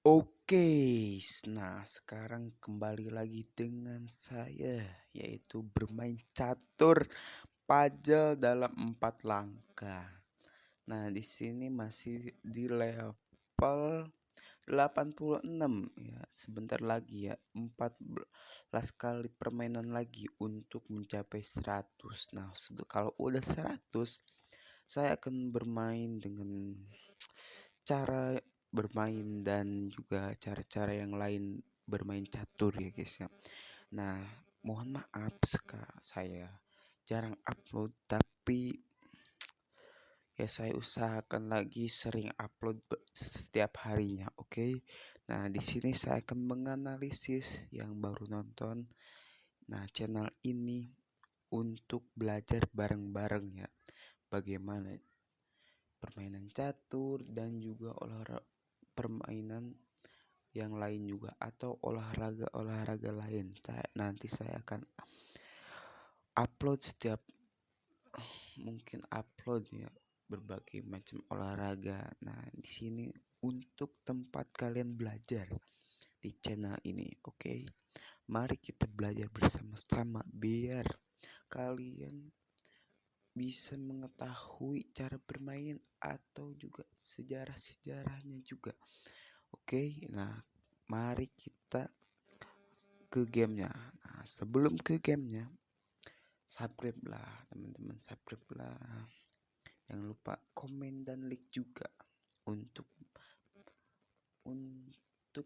Oke, nah sekarang kembali lagi dengan saya, yaitu bermain catur puzzle dalam 4 langkah. Nah, di sini masih di level 86 ya, sebentar lagi ya, 14 kali permainan lagi untuk mencapai 100. Nah, kalau udah 100, saya akan bermain dengan cara bermain dan juga cara-cara yang lain bermain catur ya guys ya. Nah, mohon maaf saya jarang upload, tapi ya saya usahakan lagi sering upload setiap harinya, oke? Nah, di sini saya akan menganalisis yang baru nonton channel ini untuk belajar bareng-bareng ya. Bagaimana permainan catur dan juga permainan yang lain juga atau olahraga lain. Nanti saya akan upload setiap mungkin upload ya berbagai macam olahraga. Nah, di sini untuk tempat kalian belajar di channel ini, oke? Mari kita belajar bersama-sama biar kalian bisa mengetahui cara bermain atau juga sejarah-sejarahnya juga. Oke, nah mari kita ke gamenya. Nah, sebelum ke gamenya, subscribe lah teman-teman, subscribe lah. Jangan lupa komen dan like juga untuk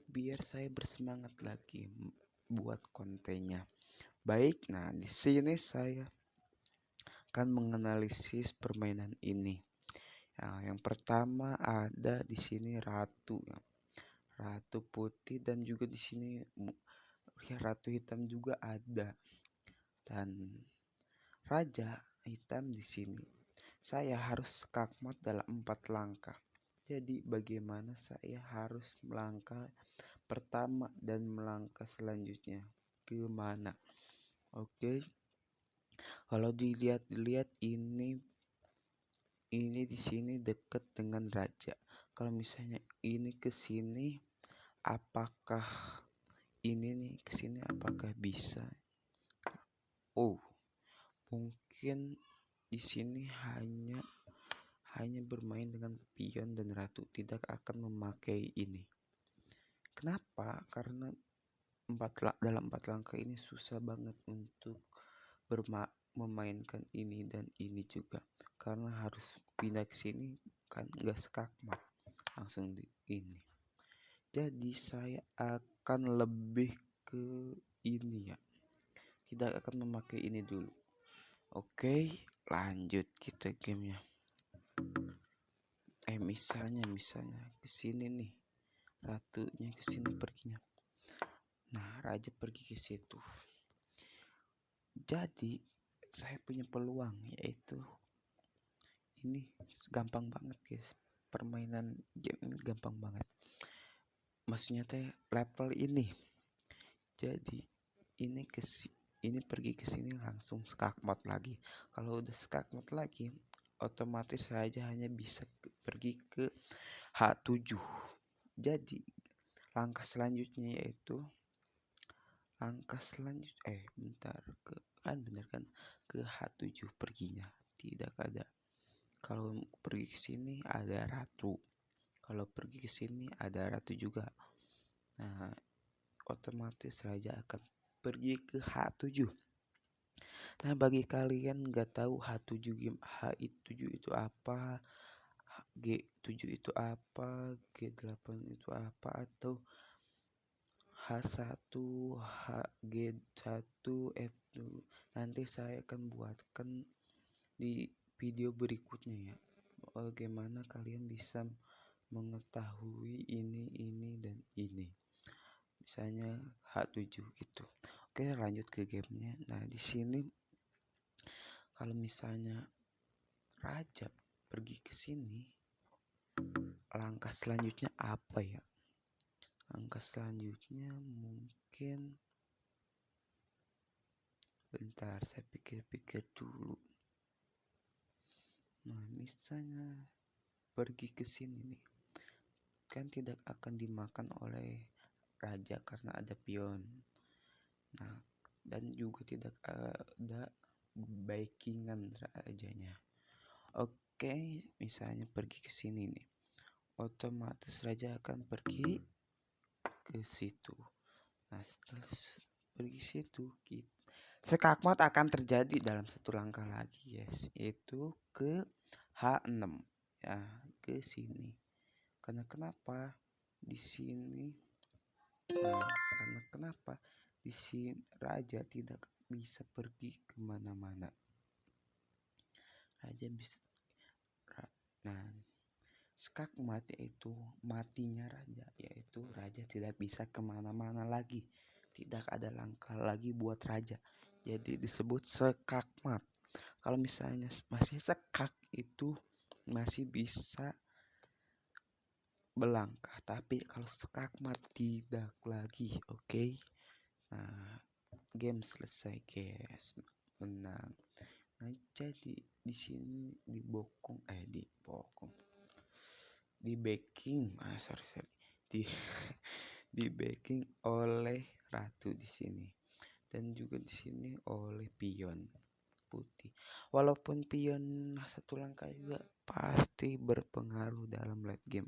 biar saya bersemangat lagi buat kontennya. Baik, nah di sini saya akan menganalisis permainan ini. Nah, yang pertama ada di sini ratu ya. Ratu putih dan juga di sini ratu hitam juga ada. Dan raja hitam di sini. Saya harus skakmat dalam 4 langkah. Jadi bagaimana saya harus melangkah pertama dan melangkah selanjutnya ke mana? Oke. Kalau dilihat ini di sini dekat dengan raja. Kalau misalnya ini ke sini, apakah ini nih ke sini apakah bisa? Oh, mungkin di sini hanya bermain dengan pion dan ratu, tidak akan memakai ini. Kenapa? Karena dalam 4 langkah ini susah banget untuk memainkan ini dan ini juga, karena harus pindah ke sini kan nggak skakmat langsung di ini. Jadi saya akan lebih ke ini ya, tidak akan memakai ini dulu. Oke, lanjut kita gamenya. Misalnya ke sini nih, ratunya ke sini perginya. Nah, raja pergi ke situ. Jadi saya punya peluang, yaitu ini gampang banget guys. Permainan game ini gampang banget. Maksudnya teh level ini. Jadi ini pergi ke sini langsung skakmat lagi. Kalau udah skakmat lagi, otomatis saja hanya bisa pergi ke H7. Jadi langkah selanjutnya yaitu bentar, bener kan ke H7 perginya. Tidak ada. Kalau pergi ke sini ada ratu. Kalau pergi ke sini ada ratu juga. Nah, otomatis raja akan pergi ke H7. Nah, bagi kalian nggak tahu H7 itu apa, G7 itu apa, G8 itu apa, atau H1, G1, F2. Nanti saya akan buatkan di video berikutnya ya. Bagaimana kalian bisa mengetahui ini dan ini. Misalnya H7 gitu. Oke, lanjut ke gamenya. Nah, di sini kalau misalnya raja pergi ke sini, langkah selanjutnya apa ya? Langkah selanjutnya mungkin bentar, saya pikir-pikir dulu. Nah, misalnya pergi ke sini nih. kan tidak akan dimakan oleh raja karena ada pion. Nah, dan juga tidak ada backingan rajanya. Oke, misalnya pergi ke sini nih, otomatis raja akan pergi ke situ. Nah, setelah pergi situ, skakmat akan terjadi dalam satu langkah lagi, guys, yaitu ke H6 ya, ke sini. Karena kenapa di sini? Nah, karena kenapa di sini raja tidak bisa pergi kemana-mana. Raja bisa. Nah, skakmat yaitu matinya raja, yaitu raja tidak bisa kemana-mana lagi. Tidak ada langkah lagi buat raja. Jadi disebut skakmat. Kalau misalnya masih skak itu masih bisa belangkah, tapi kalau skakmat tidak lagi. Oke. Nah, game selesai, guys. Menang. Nah, jadi di sini di backing, sorry, di backing oleh ratu di sini, dan juga di sini oleh pion putih. Walaupun pion satu langkah juga pasti berpengaruh dalam late game.